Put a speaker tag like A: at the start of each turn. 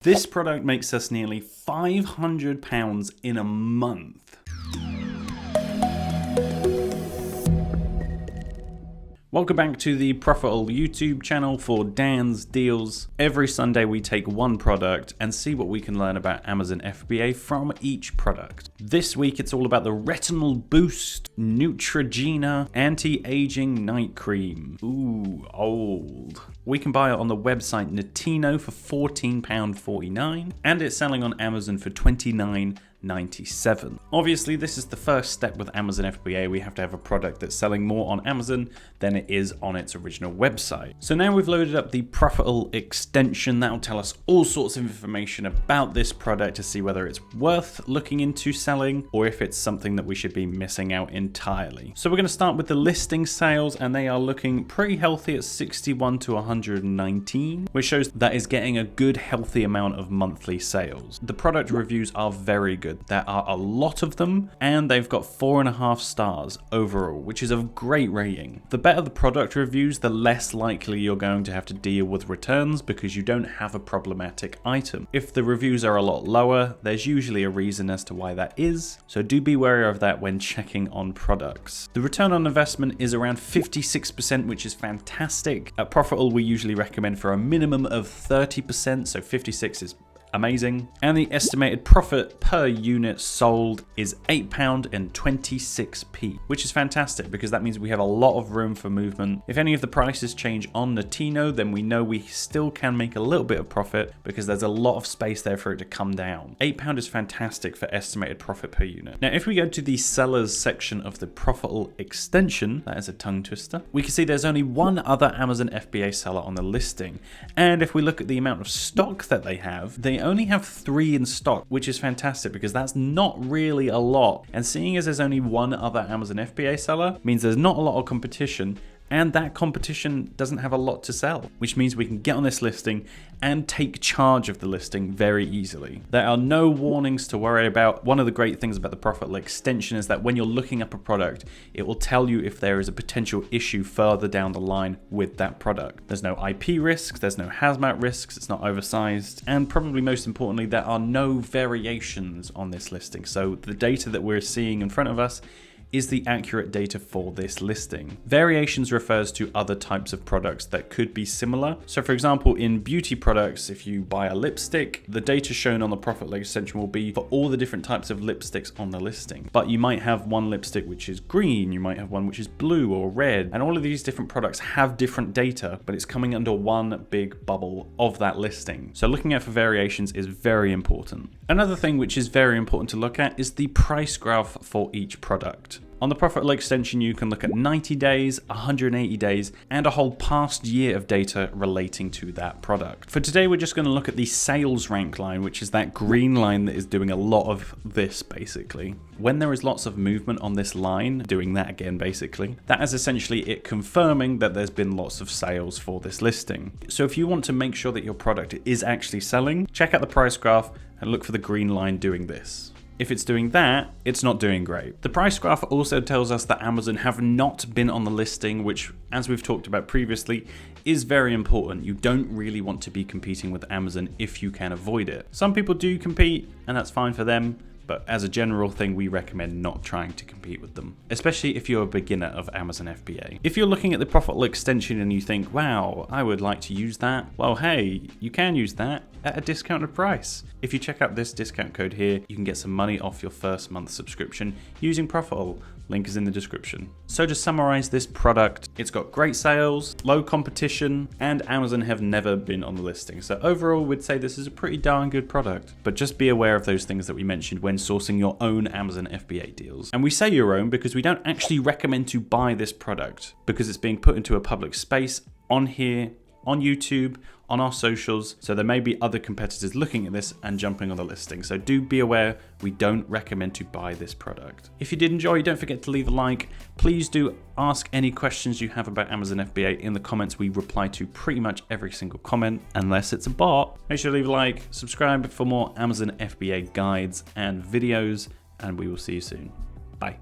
A: This product makes us nearly £500 in a month. Welcome back to the Profitl YouTube channel for Dan's Deals. Every Sunday we take one product and see what we can learn about Amazon FBA from each product. This week it's all about the Retinol Boost Neutrogena Anti-Aging Night Cream. Ooh, old. We can buy it on the website Notino for £14.49 and it's selling on Amazon for $29.97. Obviously, this is the first step with Amazon FBA. We have to have a product that's selling more on Amazon than it is on its original website. So now we've loaded up the Profitl extension. That will tell us all sorts of information about this product to see whether it's worth looking into selling or if it's something that we should be missing out entirely. So we're going to start with the listing sales, and they are looking pretty healthy at 61 to 119, which shows that is getting a good healthy amount of monthly sales. The product reviews are very good. There are a lot of them, and they've got 4.5 stars overall, which is a great rating. The better the product reviews, the less likely you're going to have to deal with returns because you don't have a problematic item. If the reviews are a lot lower, there's usually a reason as to why that is, so do be wary of that when checking on products. The return on investment is around 56%, which is fantastic. At Profitl, we usually recommend for a minimum of 30%, so 56 is amazing. And the estimated profit per unit sold is £8.26, which is fantastic because that means we have a lot of room for movement. If any of the prices change on Notino, then we know we still can make a little bit of profit because there's a lot of space there for it to come down. £8 is fantastic for estimated profit per unit. Now, if we go to the sellers section of the Profitl extension, that is a tongue twister, we can see there's only one other Amazon FBA seller on the listing. And if we look at the amount of stock that they have, they only have 3 in stock, which is fantastic because that's not really a lot. And seeing as there's only one other Amazon FBA seller means there's not a lot of competition, and that competition doesn't have a lot to sell, which means we can get on this listing and take charge of the listing very easily. There are no warnings to worry about. One of the great things about the Profitl extension is that when you're looking up a product, it will tell you if there is a potential issue further down the line with that product. There's no IP risks, there's no hazmat risks, it's not oversized, and probably most importantly, there are no variations on this listing. So the data that we're seeing in front of us is the accurate data for this listing. Variations refers to other types of products that could be similar. So for example, in beauty products, if you buy a lipstick, the data shown on the Profitl extension will be for all the different types of lipsticks on the listing. But you might have one lipstick which is green, you might have one which is blue or red, and all of these different products have different data, but it's coming under one big bubble of that listing. So looking out for variations is very important. Another thing which is very important to look at is the price graph for each product. On the Profitl extension, you can look at 90 days, 180 days, and a whole past year of data relating to that product. For today, we're just going to look at the sales rank line, which is that green line that is doing a lot of this, basically. When there is lots of movement on this line, doing that again, basically, that is essentially it confirming that there's been lots of sales for this listing. So if you want to make sure that your product is actually selling, check out the price graph and look for the green line doing this. If it's doing that, it's not doing great. The price graph also tells us that Amazon have not been on the listing, which, as we've talked about previously, is very important. You don't really want to be competing with Amazon if you can avoid it. Some people do compete, and that's fine for them. But as a general thing, we recommend not trying to compete with them, especially if you're a beginner of Amazon FBA. If you're looking at the Profitl extension and you think, wow, I would like to use that, well, hey, you can use that at a discounted price. If you check out this discount code here, you can get some money off your first month subscription using Profitl. Link is in the description. So to summarize this product, it's got great sales, low competition, and Amazon have never been on the listing. So overall, we'd say this is a pretty darn good product, but just be aware of those things that we mentioned when sourcing your own Amazon FBA deals. And we say your own because we don't actually recommend to buy this product because it's being put into a public space on here, on YouTube, on our socials, so there may be other competitors looking at this and jumping on the listing. So do be aware, we don't recommend to buy this product. If you did enjoy, don't forget to leave a like. Please do ask any questions you have about Amazon FBA in the comments. We reply to pretty much every single comment, unless it's a bot. Make sure to leave a like, subscribe for more Amazon FBA guides and videos, and we will see you soon. Bye.